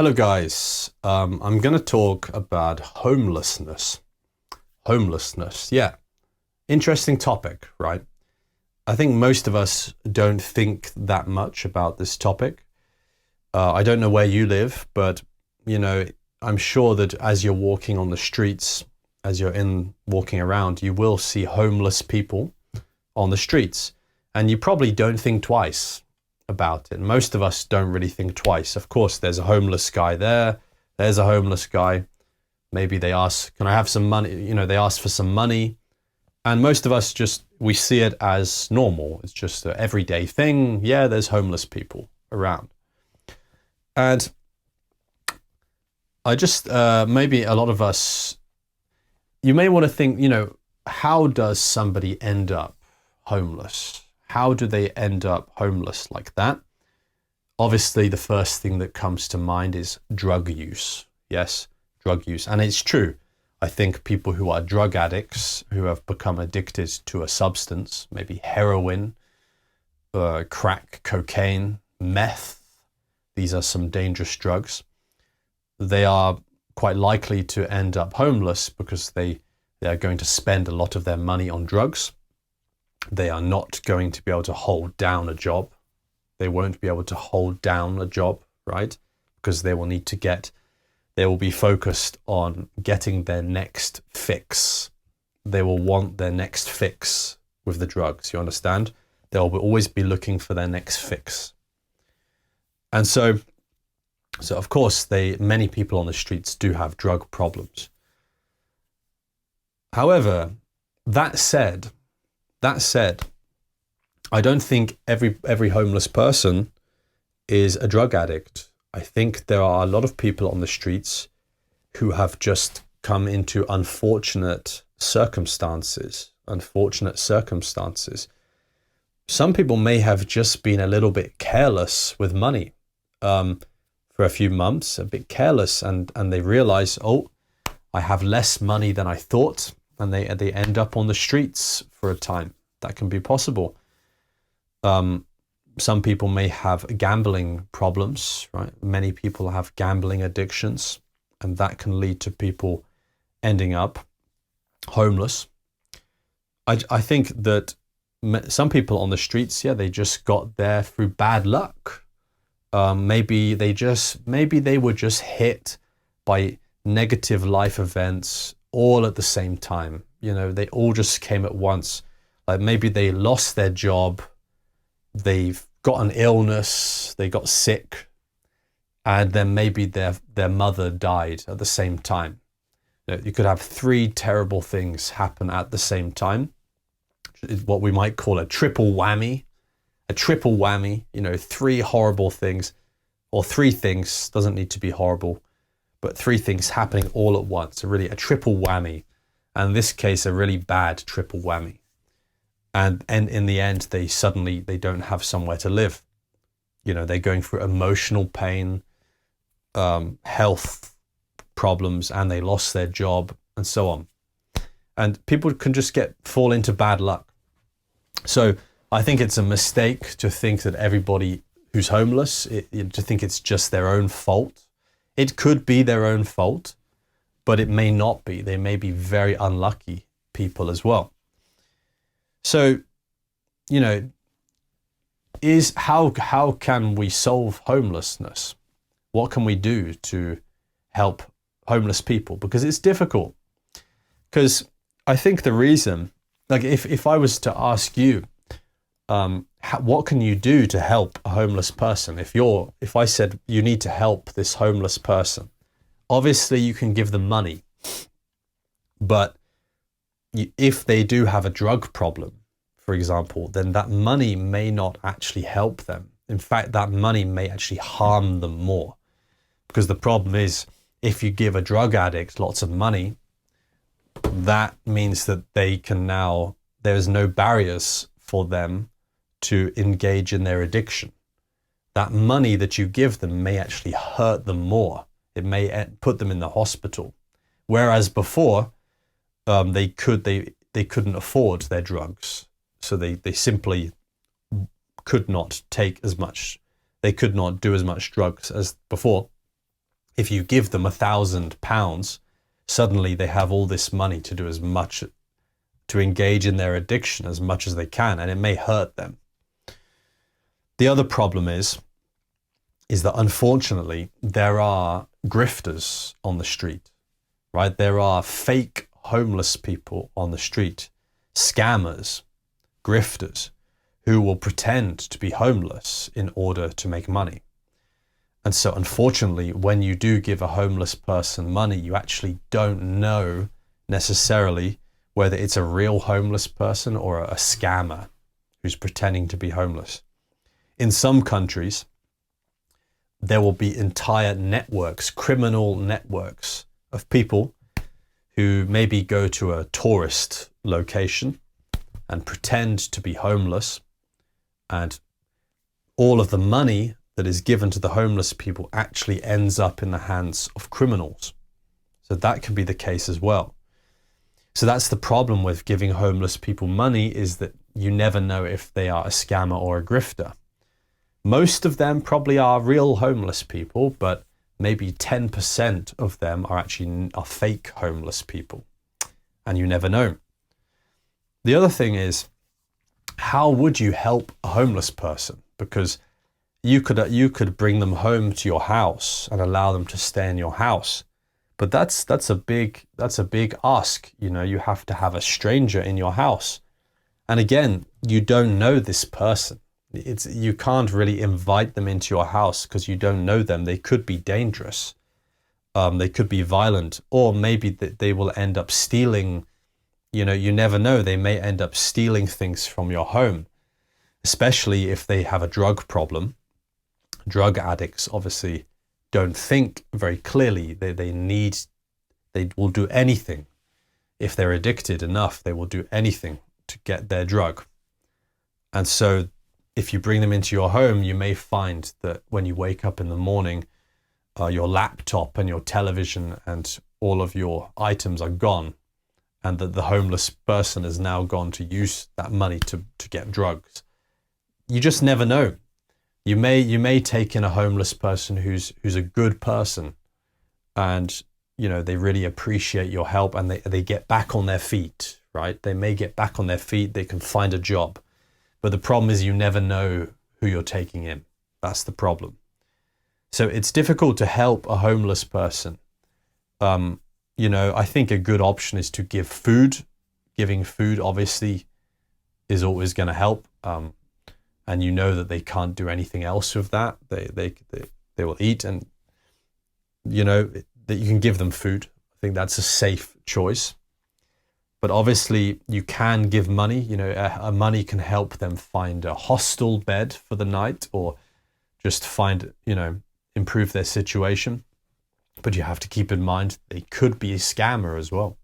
Hello guys, I'm going to talk about homelessness. Homelessness, yeah. Interesting topic, right? I think most of us don't think that much about this topic. I don't know where you live, but I'm sure that as you're walking on the streets, as you're walking around, you will see homeless people on the streets, and you probably don't think twice about it. Most of us don't really think twice. Of course, there's a homeless guy there. There's a homeless guy. Maybe they ask, can I have some money? They ask for some money. And most of us we see it as normal. It's just an everyday thing. Yeah, there's homeless people around. And maybe a lot of us, you may want to think, how does somebody end up homeless? How do they end up homeless like that? Obviously, the first thing that comes to mind is drug use. Yes, drug use. And it's true. I think people who are drug addicts, who have become addicted to a substance, maybe heroin, crack, cocaine, meth, these are some dangerous drugs. They are quite likely to end up homeless because they are going to spend a lot of their money on drugs. They are not going to be able to hold down a job. They won't be able to hold down a job, right? Because they will be focused on getting their next fix. They will want their next fix with the drugs, you understand? They'll always be looking for their next fix. And so of course, many people on the streets do have drug problems. However, that said, I don't think every homeless person is a drug addict. I think there are a lot of people on the streets who have just come into unfortunate circumstances. Some people may have just been a little bit careless with money for a few months, a bit careless, and they realize, oh, I have less money than I thought. And they end up on the streets for a time. That can be possible. Some people may have gambling problems, right? Many people have gambling addictions, and that can lead to people ending up homeless. I think that some people on the streets, yeah, they just got there through bad luck. Maybe they were just hit by negative life events all at the same time. They all just came at once. Like maybe they lost their job, they've got an illness, they got sick, and then maybe their mother died at the same time. You could have three terrible things happen at the same time. What we might call a triple whammy. A triple whammy, three horrible things, or three things, doesn't need to be horrible, but three things happening all at once, really a triple whammy. And in this case, a really bad triple whammy. And in the end, they don't have somewhere to live. They're going through emotional pain, health problems, and they lost their job, and so on. And people can just fall into bad luck. So I think it's a mistake to think that everybody who's homeless, to think it's just their own fault. It could be their own fault, but it may not be. They may be very unlucky people as well. So, how can we solve homelessness? What can we do to help homeless people? Because it's difficult. Because I think the reason, like if I was to ask you, what can you do to help a homeless person? If I said you need to help this homeless person, obviously you can give them money, but if they do have a drug problem, for example, then that money may not actually help them. In fact, that money may actually harm them more, because the problem is, if you give a drug addict lots of money, that means that there's no barriers for them to engage in their addiction. That money that you give them may actually hurt them more. It may put them in the hospital. Whereas before, they couldn't afford their drugs. So they simply could not take as much. They could not do as much drugs as before. If you give them £1,000, suddenly they have all this money to do as much, to engage in their addiction as much as they can, and it may hurt them. The other problem is that unfortunately there are grifters on the street, right? There are fake homeless people on the street, scammers, grifters, who will pretend to be homeless in order to make money. And so unfortunately, when you do give a homeless person money, you actually don't know necessarily whether it's a real homeless person or a scammer who's pretending to be homeless. In some countries, there will be entire networks, criminal networks of people who maybe go to a tourist location and pretend to be homeless, and all of the money that is given to the homeless people actually ends up in the hands of criminals. So that could be the case as well. So that's the problem with giving homeless people money, is that you never know if they are a scammer or a grifter. Most of them probably are real homeless people, but maybe 10% of them are fake homeless people, and you never know. The other thing is, how would you help a homeless person? Because you could bring them home to your house and allow them to stay in your house, but that's a big ask. You know, you have to have a stranger in your house, and again, you don't know this person. You can't really invite them into your house because you don't know them. They could be dangerous. They could be violent, or maybe they will end up stealing. You know, you never know. They may end up stealing things from your home, especially if they have a drug problem. Drug addicts obviously don't think very clearly. They will do anything. If they're addicted enough, they will do anything to get their drug. And so if you bring them into your home, you may find that when you wake up in the morning, your laptop and your television and all of your items are gone, and that the homeless person has now gone to use that money to get drugs. You just never know. You may take in a homeless person who's a good person, and you know, they really appreciate your help, and they get back on their feet, right? They may get back on their feet, they can find a job. But the problem is you never know who you're taking in. That's the problem. So it's difficult to help a homeless person. You know, I think a good option is to give food. Giving food obviously is always going to help. And you know that they can't do anything else with that. They will eat, and you know that you can give them food. I think that's a safe choice. But obviously you can give money. You know, money can help them find a hostel bed for the night, or just find, you know, improve their situation. But you have to keep in mind they could be a scammer as well.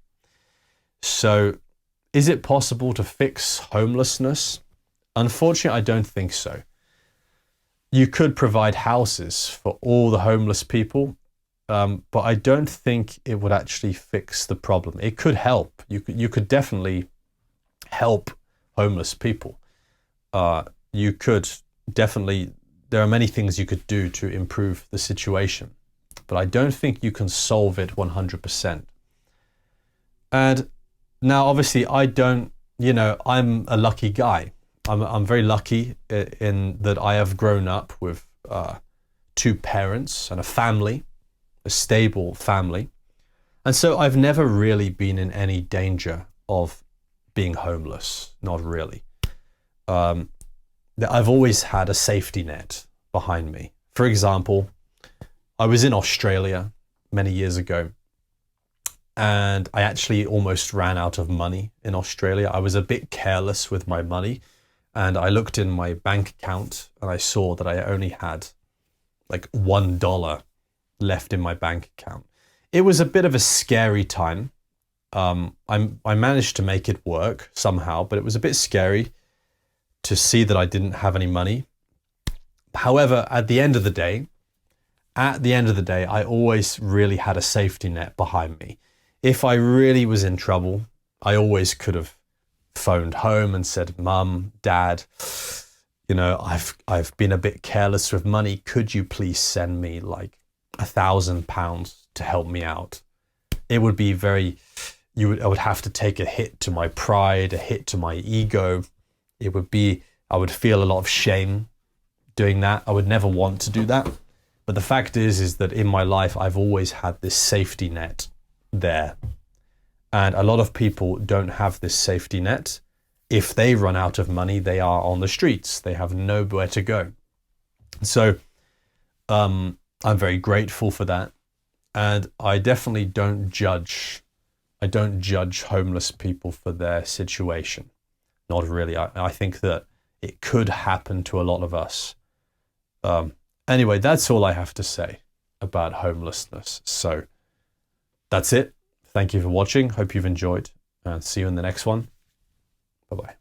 So is it possible to fix homelessness? Unfortunately, I don't think so. You could provide houses for all the homeless people, but I don't think it would actually fix the problem. It could help. You could definitely help homeless people. You could definitely, there are many things you could do to improve the situation, but I don't think you can solve it 100%. And now, obviously, I don't, you know, I'm a lucky guy. I'm very lucky in that I have grown up with two parents and a family, a stable family. And so I've never really been in any danger of being homeless, not really. I've always had a safety net behind me. For example, I was in Australia many years ago, and I actually almost ran out of money in Australia. I was a bit careless with my money, and I looked in my bank account and I saw that I only had like $1 left in my bank account. It was a bit of a scary time. I managed to make it work somehow, but it was a bit scary to see that I didn't have any money. However, at the end of the day, I always really had a safety net behind me. If I really was in trouble, I always could have phoned home and said, "Mum, Dad, you know, I've been a bit careless with money. Could you please send me like £1,000 to help me out. It would be I would have to take a hit to my pride, a hit to my ego. I would feel a lot of shame doing that. I would never want to do that. But the fact is that in my life, I've always had this safety net there. And a lot of people don't have this safety net. If they run out of money, they are on the streets. They have nowhere to go. So I'm very grateful for that. And I definitely don't judge. I don't judge homeless people for their situation. Not really. I think that it could happen to a lot of us. Anyway, that's all I have to say about homelessness. So that's it. Thank you for watching. Hope you've enjoyed. And see you in the next one. Bye-bye.